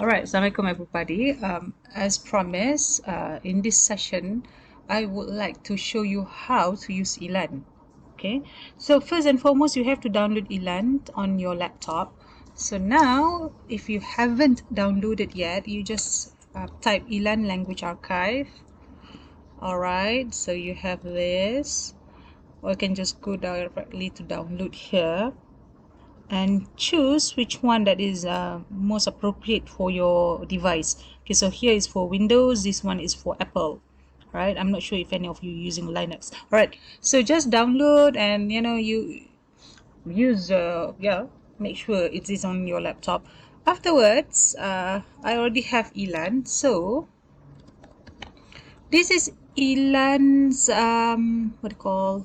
Alright, Assalamualaikum everybody. As promised, in this session, I would like to show you how to use ELAN. Okay, so first and foremost, you have to download ELAN on your laptop. So now, if you haven't downloaded yet, you just type ELAN language archive. Alright, so you have this, or you can just go directly to download here and choose which one that is most appropriate for your device. Okay, so here is for Windows, this one is for Apple. Right, I'm not sure if any of you using Linux. All right, so just download and you use make sure it is on your laptop. Afterwards, I already have ELAN, so this is ELAN's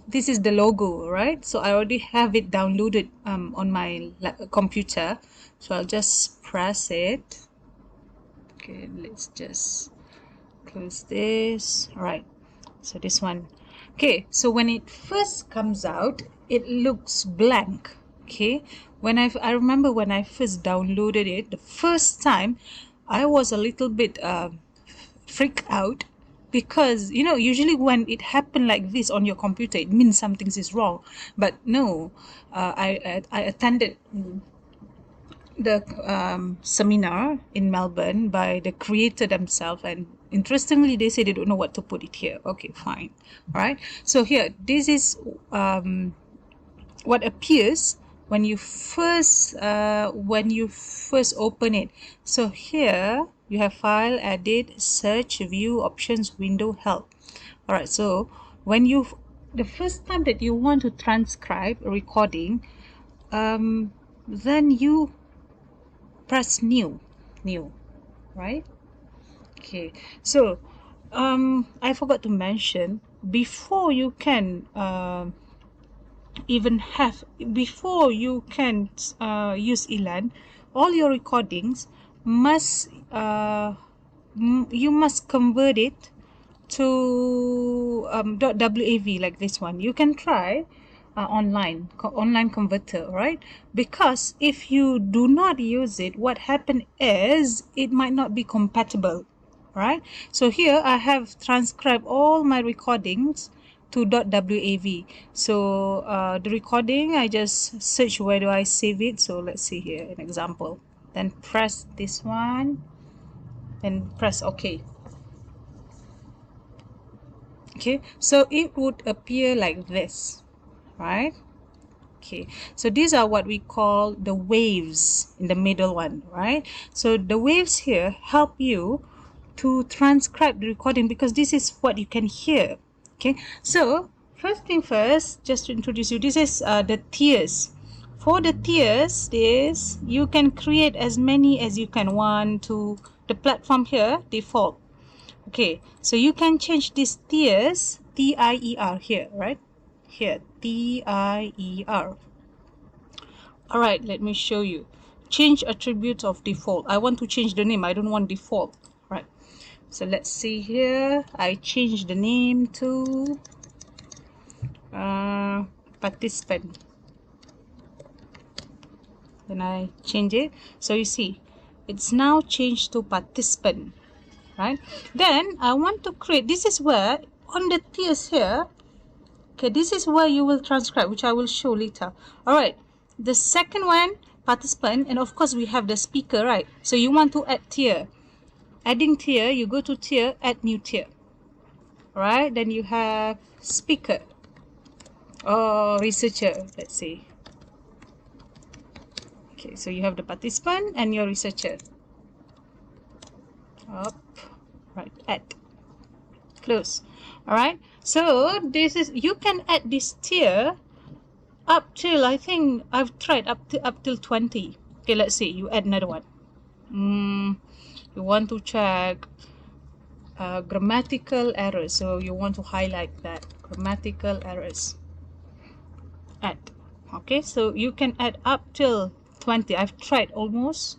this is the logo, right? So I already have it downloaded on my computer, so I'll just press it. Okay, let's just close this. All right, so this one. Okay, so when it first comes out, it looks blank. Okay, I remember when I first downloaded it the first time, I was a little bit freaked out, because usually when it happened like this on your computer, it means something is wrong. But no, I attended the seminar in Melbourne by the creator themselves, and interestingly they say they don't know what to put it here. Okay, fine. All right, so here, this is what appears when you first open it. So here you have file, edit, search, view, options, window, help. All right, so when the first time that you want to transcribe a recording, then you press new, right? Okay, so I forgot to mention, before you can use ELAN, all your recordings must you must convert it to .wav, like this one. You can try online converter, right? Because if you do not use it, what happen is it might not be compatible, right? So here I have transcribed all my recordings to .wav. So the recording, I just search where do I save it. So let's see here an example, then press this one and press OK. Okay, so it would appear like this, right? Okay, so these are what we call the waves in the middle one, right? So the waves here help you to transcribe the recording, because this is what you can hear. Okay, so first thing first, just to introduce you, this is the tiers. For the tiers, you can create as many as you can want to the platform here, default. Okay, so you can change these tiers, TIER here, right? Here, TIER. All right, let me show you. Change attribute of default. I want to change the name. I don't want default. Right. So let's see here. I change the name to participant. Then I change it. So you see, it's now changed to participant. Right, then I want to create, this is where on the tiers here, okay, this is where you will transcribe, which I will show later. All right, the second one, participant, and of course we have the speaker, right? So you want to add tier. Adding tier, you go to tier, add new tier. All right, then you have speaker or researcher, let's say. Okay, so you have the participant and your researcher. Up, right, add, close. All right, so this is, you can add this tier up till, I think I've tried up till 20. Okay, let's see, you add another one. You want to check grammatical errors, so you want to highlight that grammatical errors, add. Okay, so you can add up till 20. I've tried almost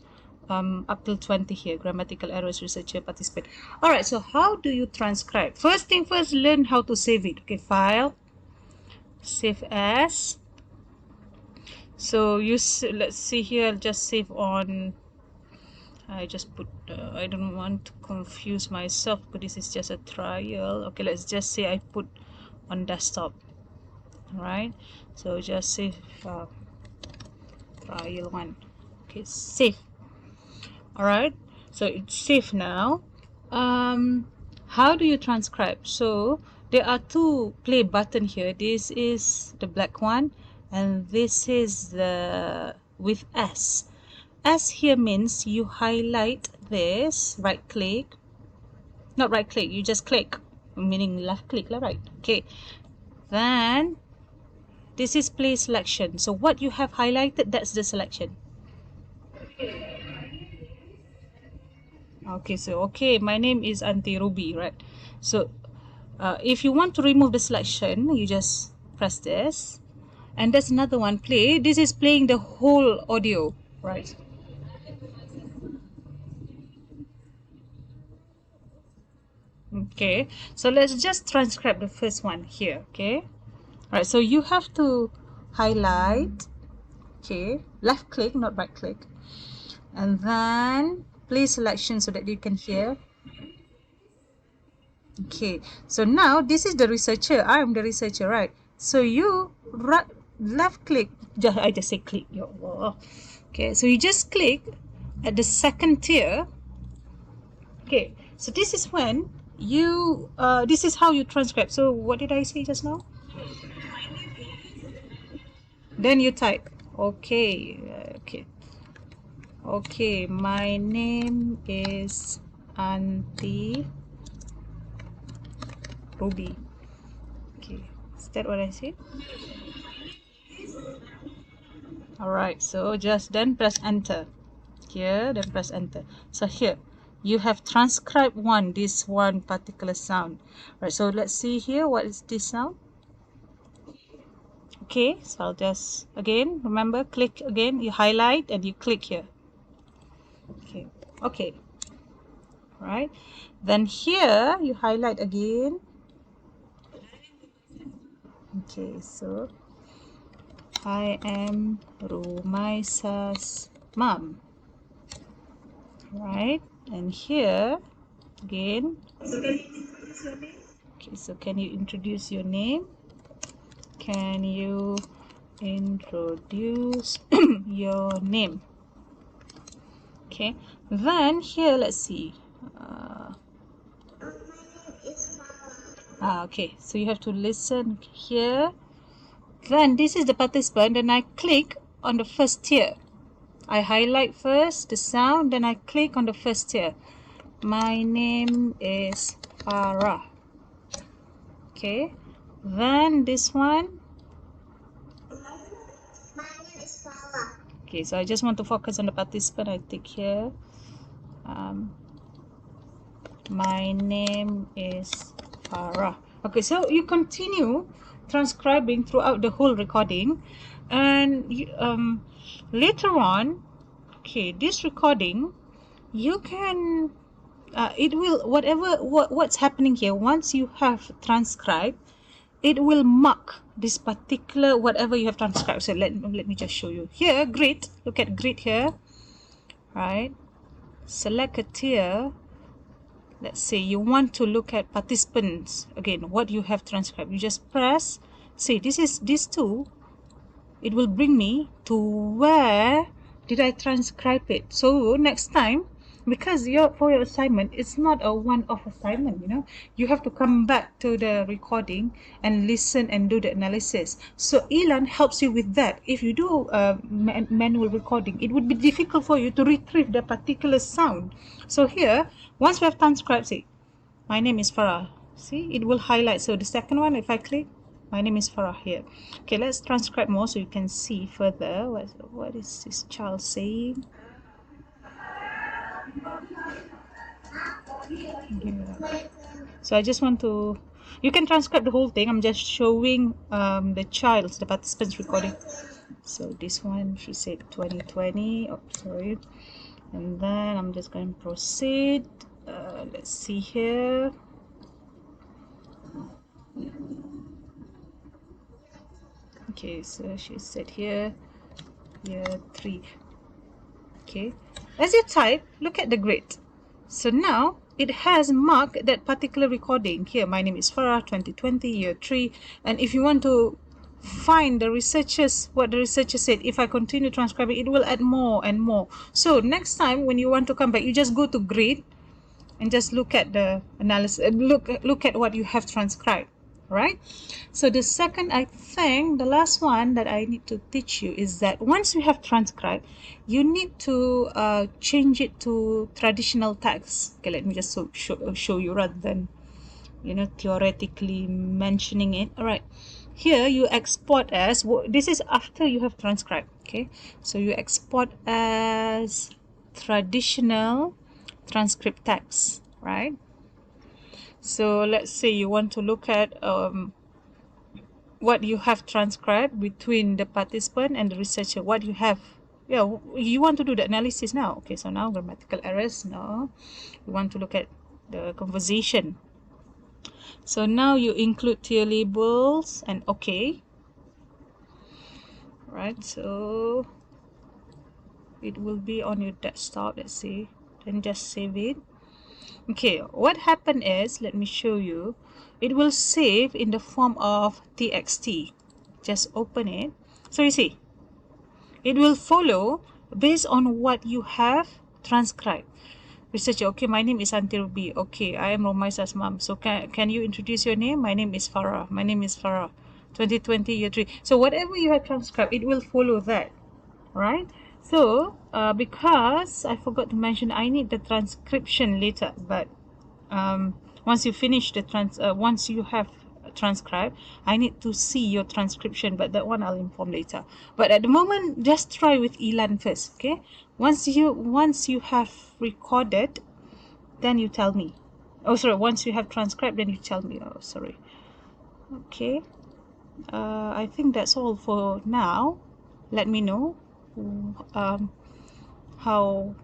up till 20 here, grammatical errors, researcher, participant. All right, so how do you transcribe? First thing first, learn how to save it. Okay, file, save as. So let's see here, I'll just save on I just put I don't want to confuse myself, but this is just a trial. Okay, let's just say I put on desktop. All right, so just save trial 1. Okay, save. All right, so it's safe now. How do you transcribe? So there are two play button here. This is the black one, and this is the with S. S here means you highlight this, right click, not right click, you just click, meaning left click, right? Okay, then this is play selection. So what you have highlighted, that's the selection. Okay, so okay, my name is Auntie Ruby, right? So if you want to remove the selection, you just press this, and there's another one, play. This is playing the whole audio, right? Okay, so let's just transcribe the first one here. Okay, all right, so you have to highlight, okay, left click, not right click, and then play selection so that you can hear. Okay, so now this is the researcher. I am the researcher, right? So you left click, I just say click. Okay, so you just click at the second tier. Okay, so this is when you this is how you transcribe. So what did I say just now? Then you type. Okay, okay, my name is Auntie Ruby. Okay, is that what I said? All right, so just then press enter here, then press enter. So here you have transcribed this one particular sound. Right, so let's see here, what is this sound? Okay, so I'll just again, remember, click again, you highlight and you click here. Okay, okay, right, then here you highlight again. Okay, so I am Rumaisa's mom, right? And here again, okay, so can you introduce your name? Can you introduce your name? Okay, then here, let's see. Okay, so you have to listen here. Then this is the participant, and I click on the first tier. I highlight first the sound, then I click on the first tier. My name is Farah. Okay, then this one. Okay, so I just want to focus on the participant. I take here. My name is Farah. Okay, so you continue transcribing throughout the whole recording, and you, later on, okay, this recording, you can it will what's happening here. Once you have transcribed, it will mark this particular whatever you have transcribed. So let me just show you here. Grid, look at grid here, right? Select a tier. Let's say you want to look at participants again, what you have transcribed. You just press, say this is these two. It will bring me to where did I transcribe it. So next time, because for your assignment, it's not a one-off assignment, you have to come back to the recording and listen and do the analysis. So ELAN helps you with that. If you do manual recording, it would be difficult for you to retrieve the particular sound. So here, once we have transcribed, say my name is Farah, see, it will highlight. So the second one, if I click, my name is Farah here. Okay, let's transcribe more so you can see further. What is this child saying? Yeah. So I just want to, you can transcribe the whole thing. I'm just showing the participants recording. So this one, she said 2020. Oh, sorry. And then I'm just going to proceed. Let's see here. Okay, so she said here, year 3. Okay, As you type, look at the grid. So now it has marked that particular recording. Here, my name is Farah, 2020, year 3. And if you want to find the researchers, what the researcher said, if I continue transcribing, it will add more and more. So next time when you want to come back, you just go to grid and just look at the analysis, look at what you have transcribed, right? So the second, I think the last one that I need to teach you is that once you have transcribed, you need to change it to traditional text. Okay, let me just show you rather than theoretically mentioning it. All right, here you export as, this is after you have transcribed. Okay, so you export as traditional transcript text, right? So let's say you want to look at what you have transcribed between the participant and the researcher, what you have. Yeah, you want to do the analysis now. Okay, so now grammatical errors, no. You want to look at the conversation. So now you include tier labels and okay. Right, so it will be on your desktop, let's see. Then just save it. Okay, what happened is, let me show you. It will save in the form of txt. Just open it. So you see, it will follow based on what you have transcribed. Researcher, okay, my name is Auntie Ruby. Okay, I am Romaisa's mom. So can you introduce your name? My name is Farah. My name is Farah. 2020 year 3. So whatever you have transcribed, it will follow that. Right? So because I forgot to mention, I need the transcription later, but once you finish the once you have transcribed, I need to see your transcription, but that one I'll inform later. But at the moment, just try with ELAN first. Okay, once you have recorded, then you tell me. Oh sorry, once you have transcribed, then you tell me. Oh sorry. Okay, I think that's all for now. Let me know how